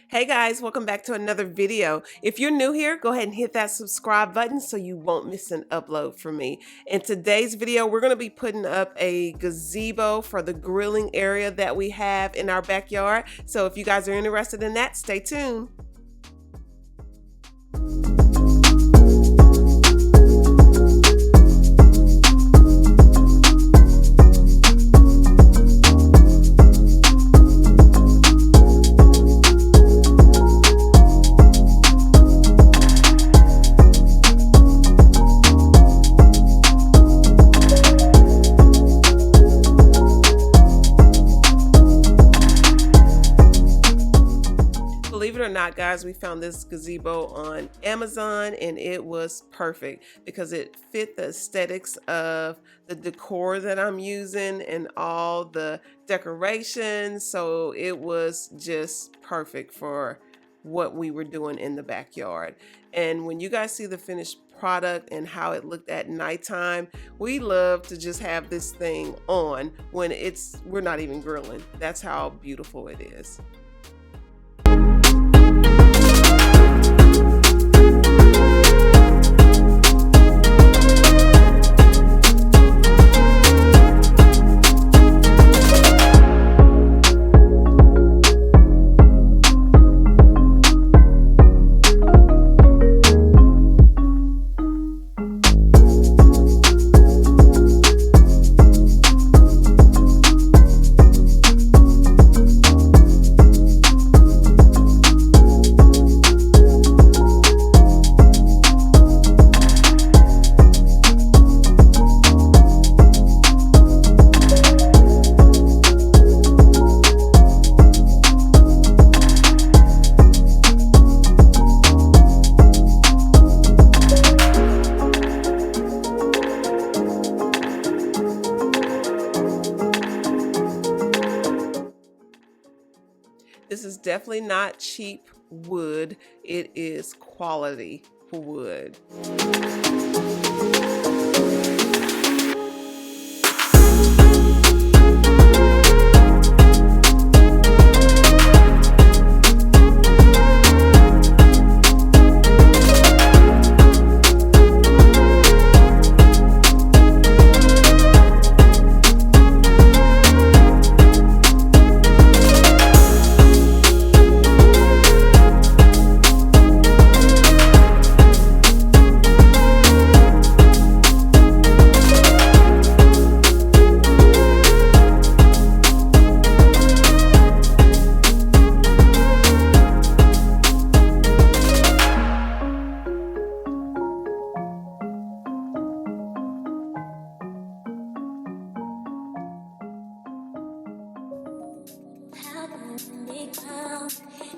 Hey guys, welcome back to another video. If you're new here, go ahead and hit that subscribe button so you won't miss an upload from me. In today's video, we're going to be putting up a gazebo for the grilling area that we have in our backyard. So if you guys are interested in that, stay tuned. Believe it or not, guys, we found this gazebo on Amazon and it was perfect because it fit the aesthetics of the decor that I'm using and all the decorations. So it was just perfect for what we were doing in the backyard. And when you guys see the finished product and how it looked at nighttime, we love to just have this thing on when we're not even grilling. That's how beautiful it is. This is definitely not cheap wood. It is quality wood.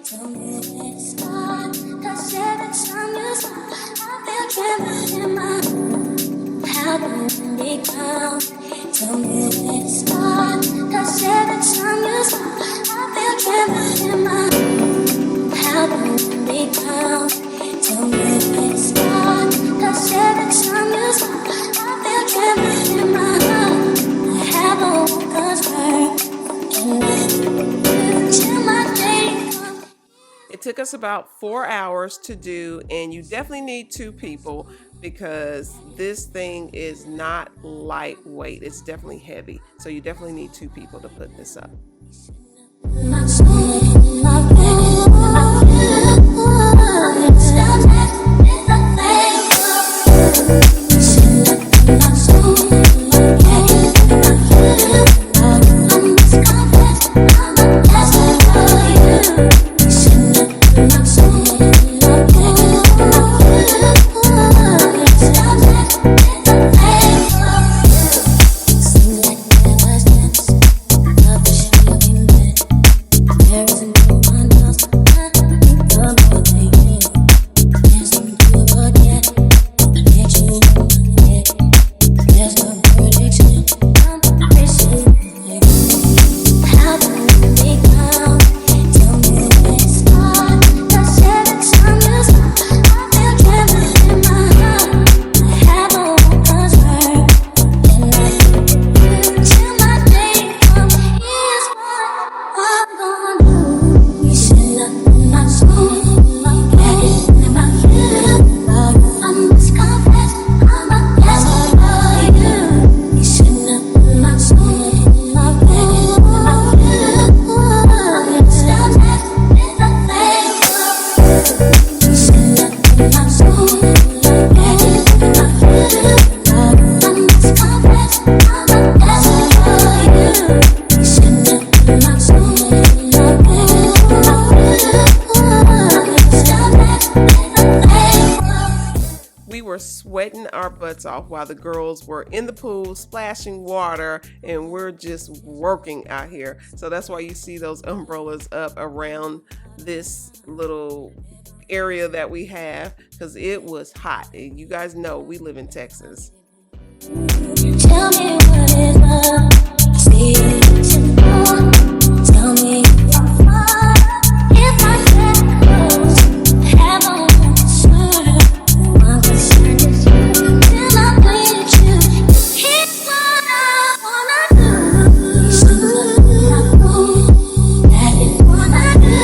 Tell me where to start, 'cause every time you smile, I feel trembling in my heart. How can we become? Tell me where to start, 'cause every time you smile, I feel trembling in my heart. How can we become? Tell me where to start, 'cause every time you smile, I feel trembling in my heart. I have a concern, and until my day. It took us about 4 hours to do, and you definitely need 2 people because this thing is not lightweight. It's definitely heavy. So you definitely need 2 people to put this up. There isn't were sweating our butts off while the girls were in the pool splashing water, and we're just working out here. So that's why you see those umbrellas up around this little area that we have, because it was hot. And you guys know we live in Texas. Tell me what is love. Tell me if I'm fine. If I get close, have a concern. My concern is you. Till I bleed you. Here's what I wanna do. Soon I know that is what I do.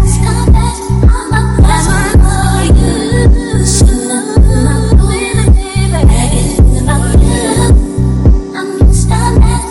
Stop that. I'm a bad man for you. Soon I know that is what I do. I'm just a mess.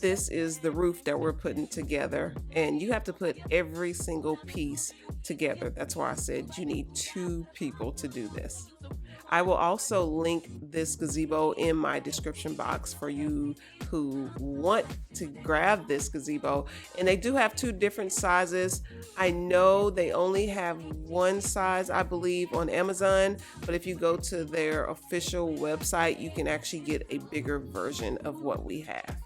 This is the roof that we're putting together, and you have to put every single piece together. That's why I said you need 2 people to do this. I will also link this gazebo in my description box for you who want to grab this gazebo. And they do have 2 different sizes. I know they only have one size, I believe, on Amazon, but if you go to their official website, you can actually get a bigger version of what we have.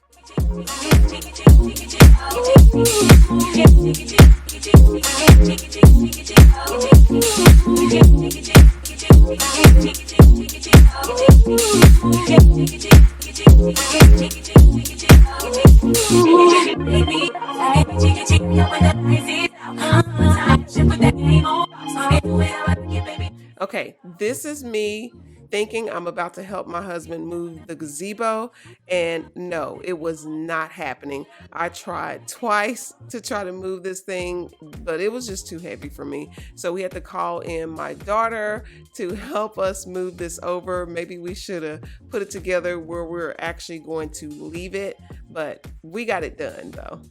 Okay, this is me thinking I'm about to help my husband move the gazebo, and no, it was not happening. I tried twice to try to move this thing, but it was just too heavy for me. So we had to call in my daughter to help us move this over. Maybe we should have put it together where we're actually going to leave it, but we got it done though.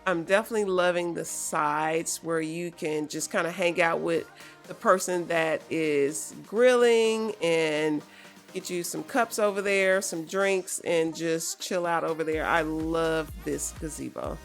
I'm definitely loving the sides where you can just kind of hang out with the person that is grilling and get you some cups over there, some drinks, and just chill out over there. I love this gazebo.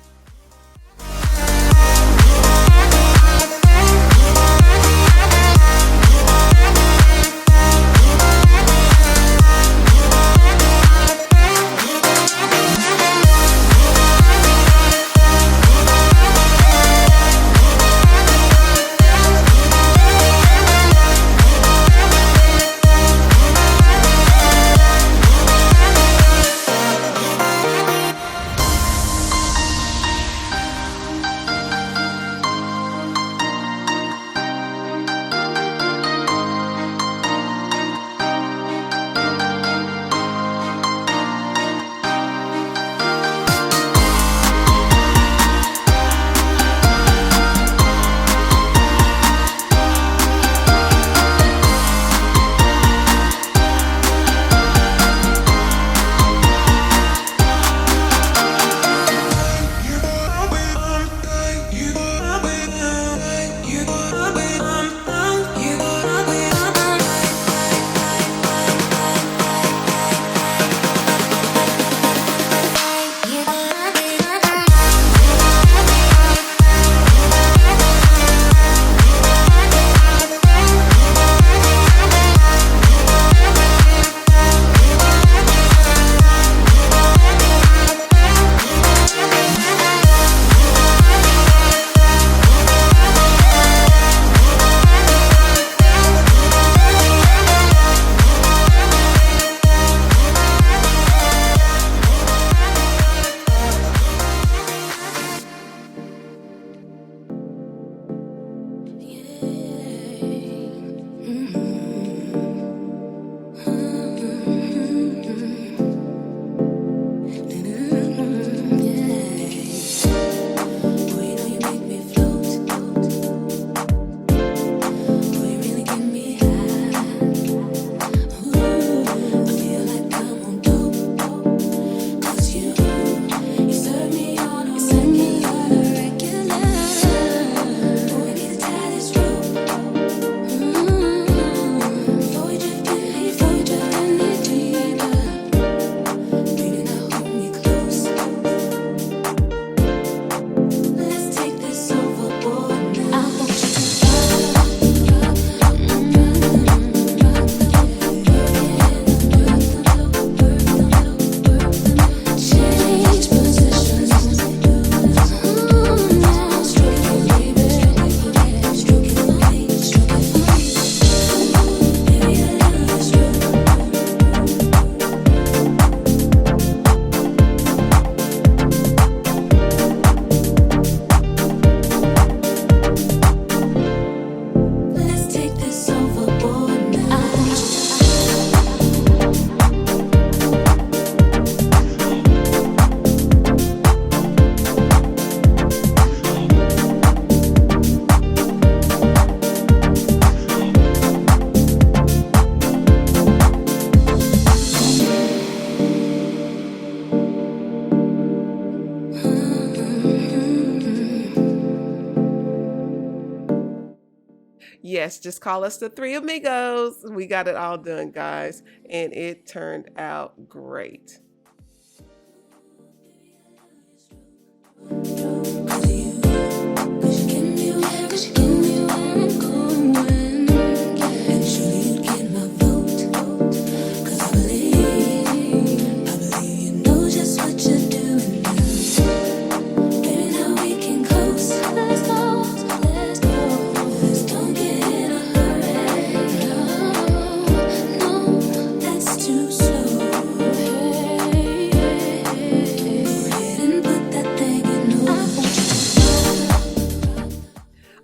Yes, just call us the Three Amigos. We got it all done, guys, and it turned out great.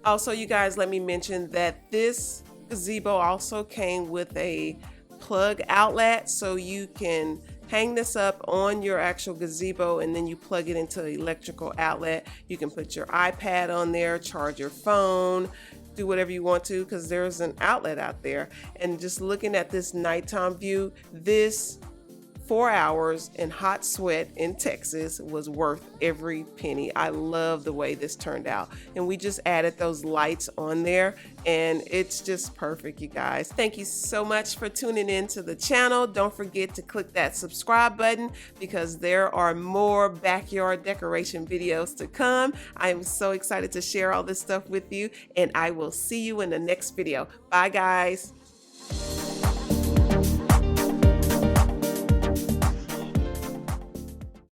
Also, you guys, let me mention that this gazebo also came with a plug outlet, so you can hang this up on your actual gazebo and then you plug it into an electrical outlet. You can put your iPad on there, charge your phone, do whatever you want to, because there's an outlet out there. And just looking at this nighttime view, this 4 hours in hot sweat in Texas was worth every penny. I love the way this turned out. And we just added those lights on there and it's just perfect, you guys. Thank you so much for tuning in to the channel. Don't forget to click that subscribe button because there are more backyard decoration videos to come. I am so excited to share all this stuff with you and I will see you in the next video. Bye, guys.